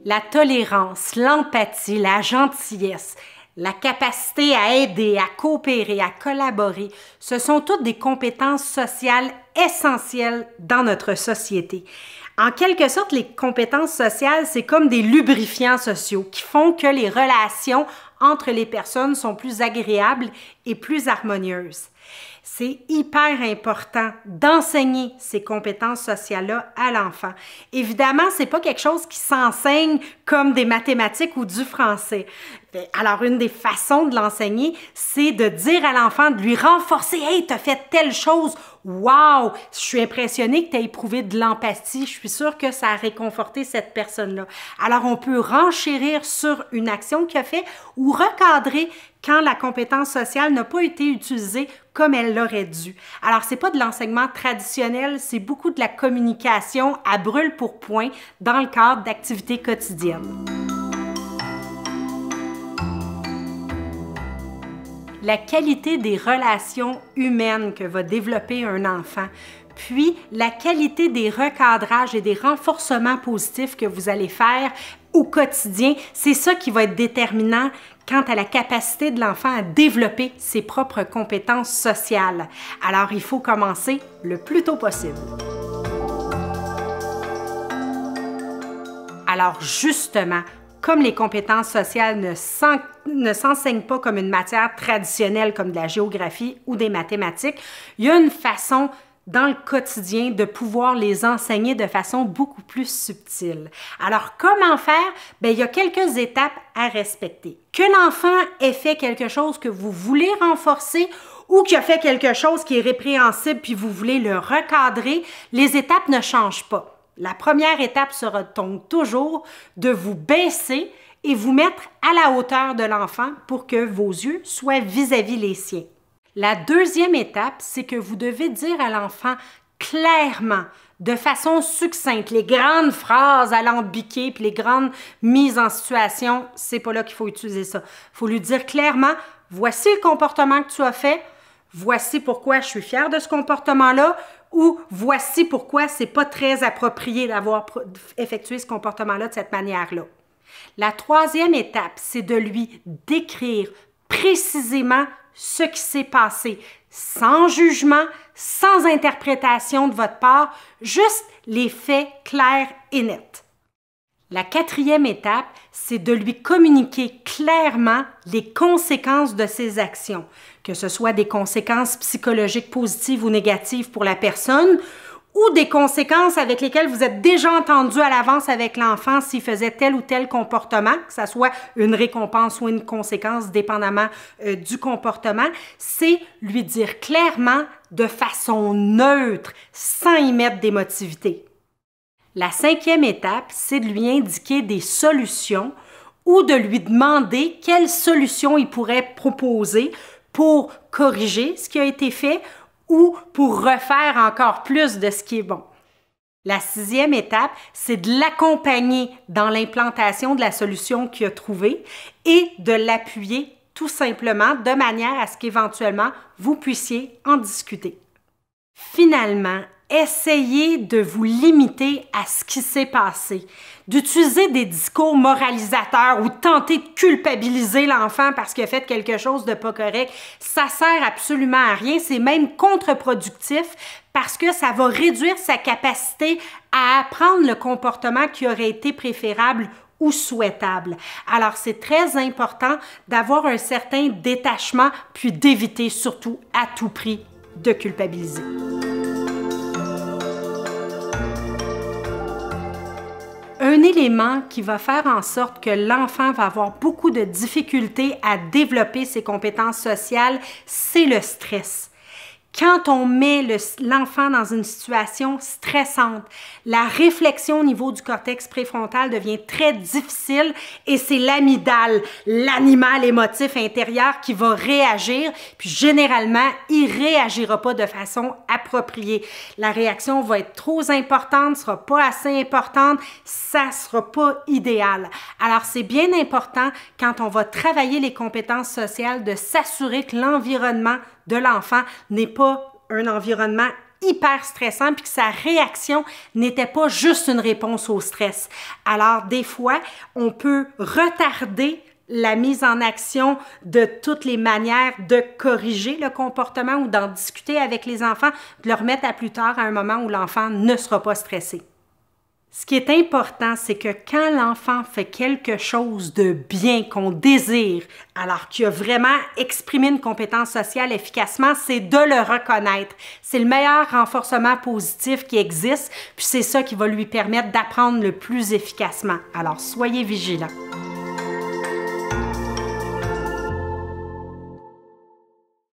La tolérance, l'empathie, la gentillesse, la capacité à aider, à coopérer, à collaborer, ce sont toutes des compétences sociales essentielles dans notre société. En quelque sorte, les compétences sociales, c'est comme des lubrifiants sociaux qui font que les relations entre les personnes sont plus agréables et plus harmonieuses. C'est hyper important d'enseigner ces compétences sociales-là à l'enfant. Évidemment, c'est pas quelque chose qui s'enseigne comme des mathématiques ou du français. Alors, une des façons de l'enseigner, c'est de dire à l'enfant, de lui renforcer « Hey, t'as fait telle chose! Wow! Je suis impressionnée que tu aies éprouvé de l'empathie. Je suis sûre que ça a réconforté cette personne-là. » Alors, on peut renchérir sur une action qu'il a fait ou recadrer quand la compétence sociale n'a pas été utilisée comme elle l'aurait dû. Alors, c'est pas de l'enseignement traditionnel, c'est beaucoup de la communication à brûle pour point dans le cadre d'activités quotidiennes. La qualité des relations humaines que va développer un enfant, puis la qualité des recadrages et des renforcements positifs que vous allez faire au quotidien, c'est ça qui va être déterminant quant à la capacité de l'enfant à développer ses propres compétences sociales. Alors, il faut commencer le plus tôt possible. Alors, justement, comme les compétences sociales ne s'enseignent pas comme une matière traditionnelle comme de la géographie ou des mathématiques, il y a une façon dans le quotidien de pouvoir les enseigner de façon beaucoup plus subtile. Alors, comment faire? Bien, il y a quelques étapes à respecter. Que l'enfant ait fait quelque chose que vous voulez renforcer ou qu'il a fait quelque chose qui est répréhensible puis vous voulez le recadrer, les étapes ne changent pas. La première étape sera donc toujours de vous baisser et vous mettre à la hauteur de l'enfant pour que vos yeux soient vis-à-vis les siens. La deuxième étape, c'est que vous devez dire à l'enfant clairement, de façon succincte, les grandes phrases alambiquées puis les grandes mises en situation, c'est pas là qu'il faut utiliser ça. Il faut lui dire clairement, voici le comportement que tu as fait, voici pourquoi je suis fière de ce comportement-là, ou voici pourquoi c'est pas très approprié d'avoir effectué ce comportement-là de cette manière-là. La troisième étape, c'est de lui décrire précisément ce qui s'est passé, sans jugement, sans interprétation de votre part, juste les faits clairs et nets. La quatrième étape, c'est de lui communiquer clairement les conséquences de ses actions, que ce soit des conséquences psychologiques positives ou négatives pour la personne, ou des conséquences avec lesquelles vous êtes déjà entendu à l'avance avec l'enfant s'il faisait tel ou tel comportement, que ce soit une récompense ou une conséquence dépendamment du comportement, c'est lui dire clairement de façon neutre, sans y mettre d'émotivité. La cinquième étape, c'est de lui indiquer des solutions ou de lui demander quelles solutions il pourrait proposer pour corriger ce qui a été fait ou pour refaire encore plus de ce qui est bon. La sixième étape, c'est de l'accompagner dans l'implantation de la solution qu'il a trouvée et de l'appuyer tout simplement de manière à ce qu'éventuellement vous puissiez en discuter. Finalement, essayez de vous limiter à ce qui s'est passé, d'utiliser des discours moralisateurs ou tenter de culpabiliser l'enfant parce qu'il a fait quelque chose de pas correct. Ça sert absolument à rien, c'est même contre-productif parce que ça va réduire sa capacité à apprendre le comportement qui aurait été préférable ou souhaitable. Alors, c'est très important d'avoir un certain détachement puis d'éviter surtout à tout prix de culpabiliser. Un élément qui va faire en sorte que l'enfant va avoir beaucoup de difficultés à développer ses compétences sociales, c'est le stress. Quand on met l'enfant dans une situation stressante, la réflexion au niveau du cortex préfrontal devient très difficile et c'est l'amygdale, l'animal émotif intérieur qui va réagir, puis généralement, il ne réagira pas de façon appropriée. La réaction va être trop importante, ne sera pas assez importante, ça ne sera pas idéal. Alors, c'est bien important quand on va travailler les compétences sociales de s'assurer que l'environnement de l'enfant n'est pas un environnement hyper stressant puis que sa réaction n'était pas juste une réponse au stress. Alors, des fois, on peut retarder la mise en action de toutes les manières de corriger le comportement ou d'en discuter avec les enfants, de le remettre à plus tard à un moment où l'enfant ne sera pas stressé. Ce qui est important, c'est que quand l'enfant fait quelque chose de bien qu'on désire, alors qu'il a vraiment exprimé une compétence sociale efficacement, c'est de le reconnaître. C'est le meilleur renforcement positif qui existe, puis c'est ça qui va lui permettre d'apprendre le plus efficacement. Alors, soyez vigilants.